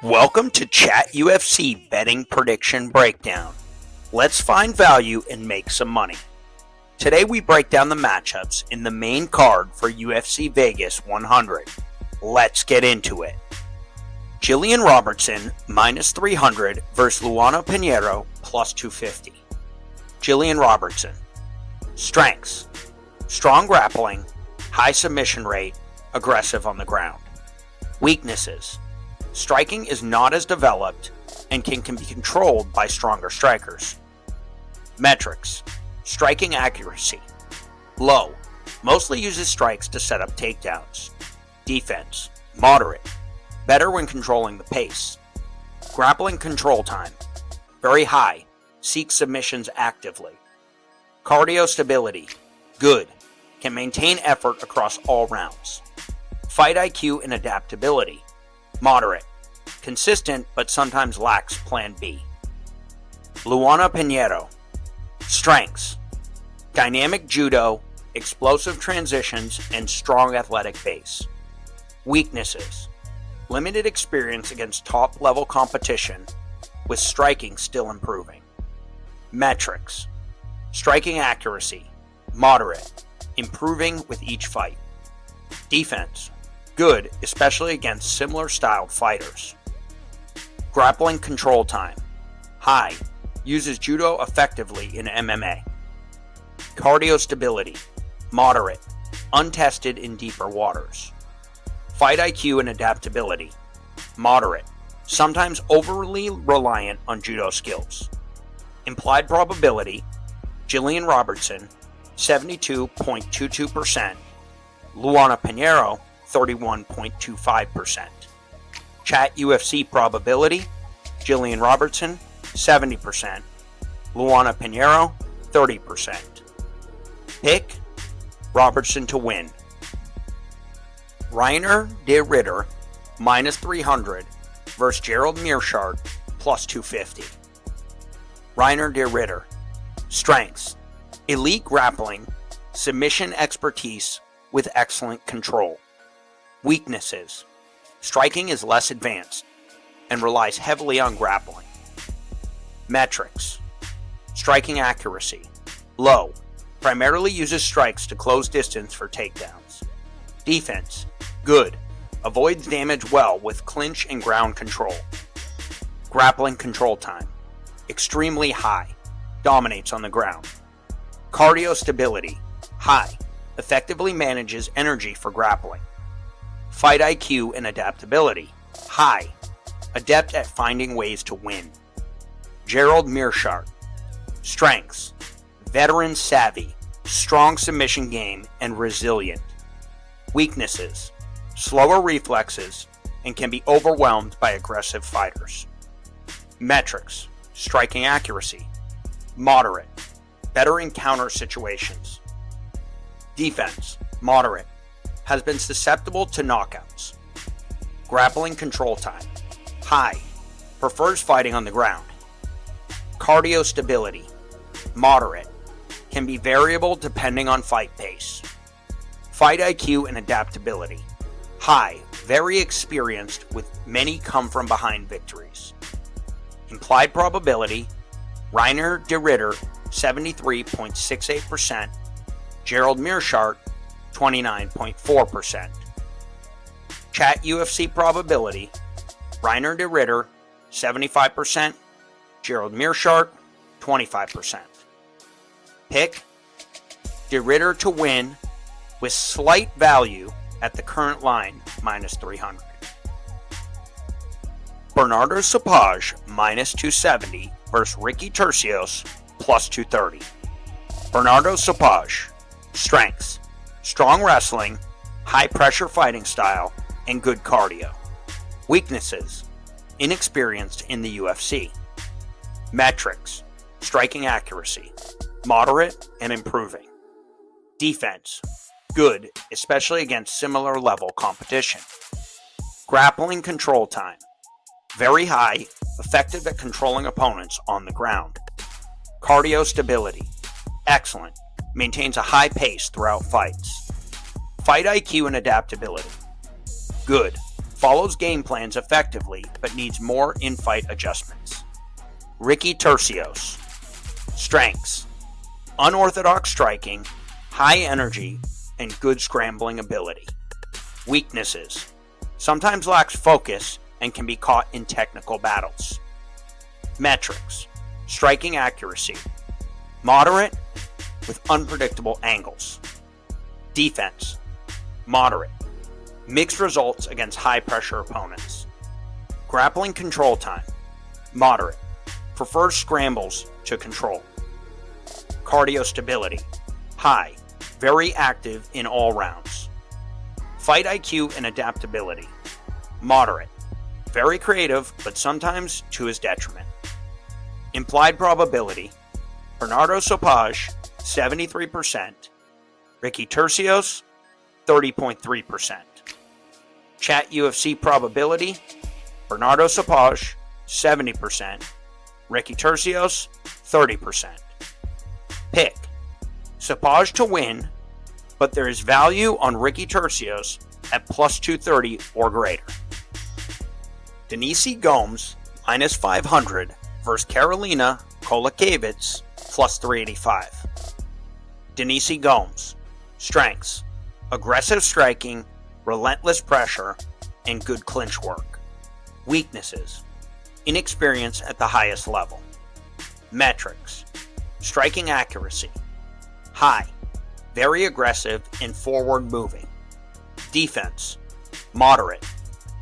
Welcome to Chat UFC Betting Prediction Breakdown. Let's find value and make some money. Today we break down the matchups in the main card for UFC Vegas 100. Let's get into it. Gillian Robertson minus 300 versus Luana Pinheiro plus 250. Gillian Robertson. Strengths: strong grappling, high submission rate, aggressive on the ground. Weaknesses: striking is not as developed and can be controlled by stronger strikers. Metrics: striking accuracy low, mostly uses strikes to set up takedowns. Defense: moderate, better when controlling the pace. Grappling control time very high, seeks submissions actively. Cardio stability good, can maintain effort across all rounds. Fight IQ and adaptability moderate, consistent but sometimes lacks plan B. Luana Pinheiro. Strengths: dynamic judo, explosive transitions, and strong athletic base. Weaknesses: limited experience against top-level competition, with striking still improving. Metrics: striking accuracy moderate, improving with each fight. Defense: good, especially against similar styled fighters. Grappling control time high, uses judo effectively in MMA. Cardio stability moderate, untested in deeper waters. Fight IQ and adaptability moderate, sometimes overly reliant on judo skills. Implied probability: Gillian Robertson 72.22%, Luana Pinheiro 31.25%. Chat UFC probability: Gillian Robertson 70%, Luana Pinheiro 30%. Pick: Robertson to win. Reinier de Ritter minus 300 versus Gerald Meerschaert plus 250. Reinier de Ritter. Strengths: elite grappling, submission expertise with excellent control. Weaknesses: striking is less advanced and relies heavily on grappling. Metrics: striking accuracy low, primarily uses strikes to close distance for takedowns. Defense: good, avoids damage well with clinch and ground control. Grappling control time extremely high, dominates on the ground. Cardio stability high, effectively manages energy for grappling. Fight IQ and adaptability high, adept at finding ways to win. Gerald Meerschaert. Strengths: veteran savvy, strong submission game, and resilient. Weaknesses: slower reflexes and can be overwhelmed by aggressive fighters. Metrics: striking accuracy moderate, better in counter situations. Defense: moderate, has been susceptible to knockouts. Grappling control time high, prefers fighting on the ground. Cardio stability moderate, can be variable depending on fight pace. Fight IQ and adaptability high, very experienced with many come from behind victories. Implied probability: Reinier de Ritter 73.68%, Gerald Meerschaert 29.4%. Chat UFC probability: Reinier de Ritter 75%, Gerald Meerschaert 25%. Pick: de Ritter to win with slight value at the current line minus 300. Bernardo Sopaj minus 270 versus Ricky Turcios plus 230. Bernardo Sopaj. Strengths: strong wrestling, high pressure fighting style, and good cardio. Weaknesses: inexperienced in the UFC. Metrics: striking accuracy moderate and improving. Defense: good, especially against similar level competition. Grappling control time very high, effective at controlling opponents on the ground. Cardio stability excellent, maintains a high pace throughout fights. Fight IQ and adaptability good, follows game plans effectively but needs more in-fight adjustments. Ricky Turcios. Strengths: unorthodox striking, high energy, and good scrambling ability. Weaknesses: sometimes lacks focus and can be caught in technical battles. Metrics: striking accuracy, moderate with unpredictable angles. Defense: moderate, mixed results against high-pressure opponents. Grappling control time: moderate, prefers scrambles to control. Cardio stability: high, very active in all rounds. Fight IQ and adaptability: moderate, very creative but sometimes to his detriment. Implied probability: Bernardo Sopaj, 73%, Ricky Turcios, 30.3%. Chat UFC probability: Bernardo Sopaj, 70%, Ricky Turcios, 30%. Pick: Sopaj to win, but there is value on Ricky Turcios at plus 230 or greater. Denise Gomes, minus 500, versus Karolina Kowalkiewicz, plus 385. Denise Gomes. Strengths: aggressive striking, relentless pressure, and good clinch work. Weaknesses: inexperience at the highest level. Metrics: striking accuracy, high, very aggressive and forward moving. Defense: moderate,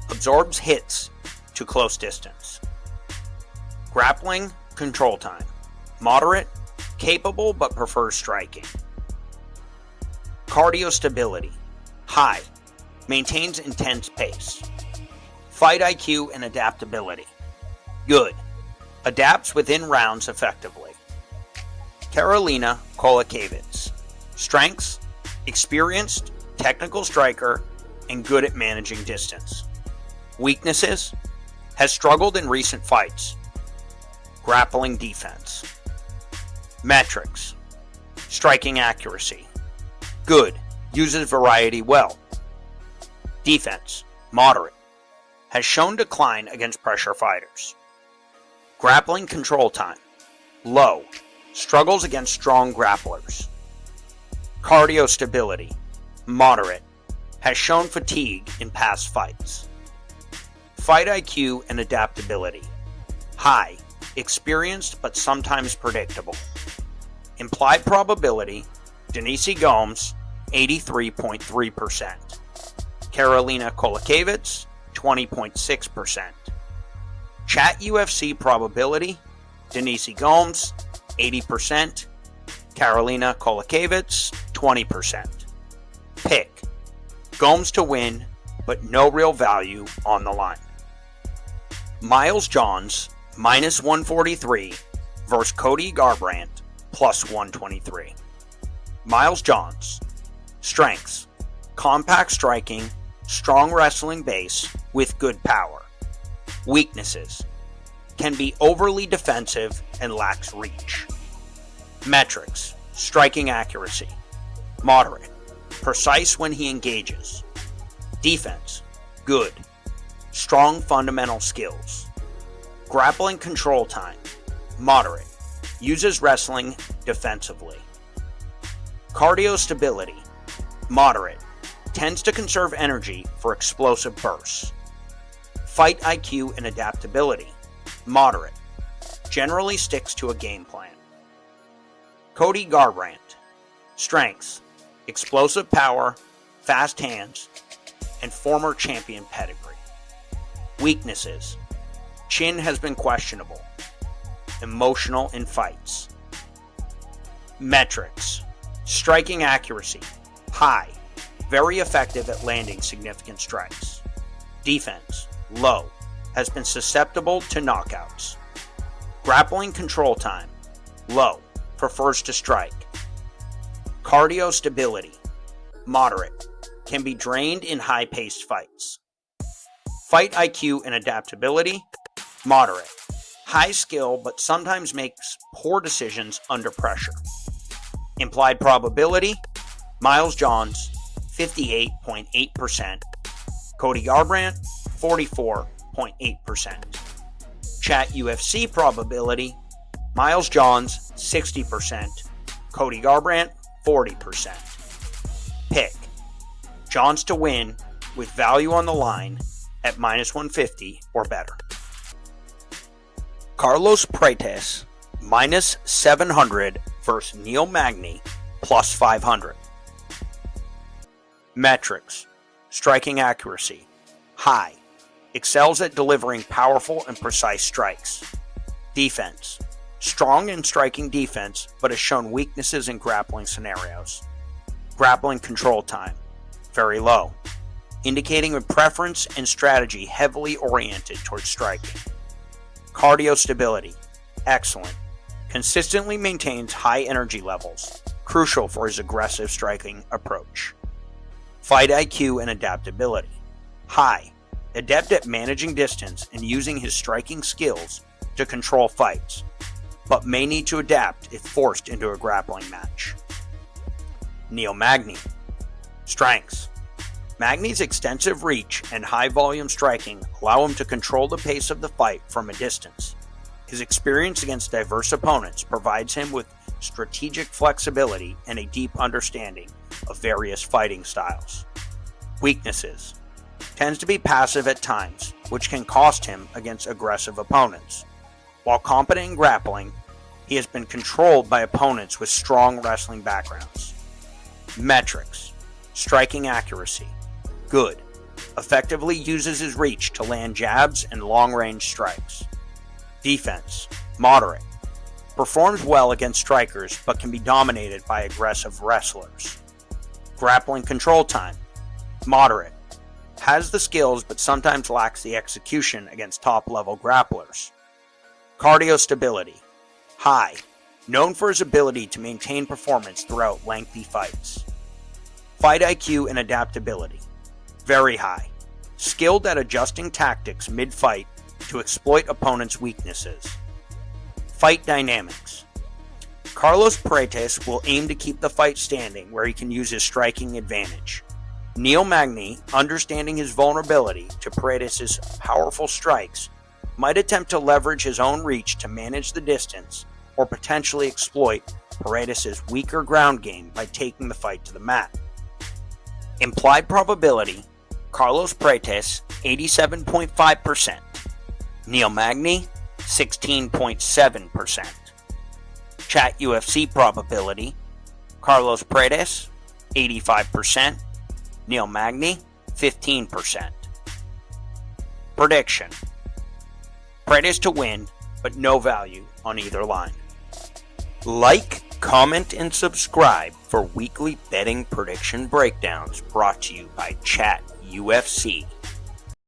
absorbs hits to close distance. Grappling control time: moderate, capable but prefers striking. Cardio stability: high, maintains intense pace. Fight IQ and adaptability: good, adapts within rounds effectively. Karolina Kowalkiewicz. Strengths: experienced, technical striker, and good at managing distance. Weaknesses: has struggled in recent fights. Grappling defense. Metrics: striking accuracy, good, uses variety well. Defense: moderate, has shown decline against pressure fighters. Grappling control time: low, struggles against strong grapplers. Cardio stability: moderate, has shown fatigue in past fights. Fight IQ and adaptability: high, experienced but sometimes predictable. Implied probability: Denise Gomes, 83.3%. Karolina Kowalkiewicz, 20.6%. Chat UFC probability: Denise Gomes, 80%. Karolina Kowalkiewicz, 20%. Pick: Gomes to win, but no real value on the line. Miles Johns, minus 143, versus Cody Garbrandt, plus 123. Miles Johns. Strengths: compact striking, strong wrestling base with good power. Weaknesses: can be overly defensive and lacks reach. Metrics: striking accuracy, moderate, precise when he engages. Defense: good, strong fundamental skills. Grappling control time: moderate, uses wrestling defensively. Cardio stability: moderate, tends to conserve energy for explosive bursts. Fight IQ and adaptability: moderate, generally sticks to a game plan. Cody Garbrandt. Strengths: explosive power, fast hands, and former champion pedigree. Weaknesses: chin has been questionable. Emotional in fights. Metrics: striking accuracy, high, very effective at landing significant strikes. Defense: low, has been susceptible to knockouts. Grappling control time: low, prefers to strike. Cardio stability: moderate, can be drained in high-paced fights. Fight IQ and adaptability: moderate, high skill but sometimes makes poor decisions under pressure. Implied probability: Miles Johns, 58.8%. Cody Garbrandt, 44.8%. Chat UFC probability, Miles Johns 60%, Cody Garbrandt 40%. Pick, Johns to win with value on the line at minus 150 or better. Carlos Prates minus 700 versus Neil Magny plus 500. Metrics, striking accuracy, high, excels at delivering powerful and precise strikes. Defense, strong in striking defense but has shown weaknesses in grappling scenarios. Grappling control time, very low, indicating a preference and strategy heavily oriented towards striking. Cardio stability, excellent, consistently maintains high energy levels, crucial for his aggressive striking approach. Fight IQ and adaptability, high, adept at managing distance and using his striking skills to control fights, but may need to adapt if forced into a grappling match. Neil Magny, strengths. Magny's extensive reach and high volume striking allow him to control the pace of the fight from a distance. His experience against diverse opponents provides him with strategic flexibility and a deep understanding of various fighting styles. Weaknesses. Tends to be passive at times, which can cost him against aggressive opponents. While competent in grappling, he has been controlled by opponents with strong wrestling backgrounds. Metrics. Striking accuracy, good. Effectively uses his reach to land jabs and long-range strikes. Defense, moderate. Performs well against strikers but can be dominated by aggressive wrestlers. Grappling control time, moderate. Has the skills but sometimes lacks the execution against top-level grapplers. Cardio stability, high. Known for his ability to maintain performance throughout lengthy fights. Fight IQ and adaptability, very high. Skilled at adjusting tactics mid-fight to exploit opponents' weaknesses. Fight dynamics. Carlos Prates will aim to keep the fight standing where he can use his striking advantage. Neil Magny, understanding his vulnerability to Prates' powerful strikes, might attempt to leverage his own reach to manage the distance or potentially exploit Prates' weaker ground game by taking the fight to the mat. Implied probability, Carlos Prates 87.5%, Neil Magny 16.7%. Chat UFC probability, Carlos Prates 85%, Neil Magny 15%. Prediction, Prates to win, but no value on either line. Like, comment, and subscribe for weekly betting prediction breakdowns brought to you by Chat UFC.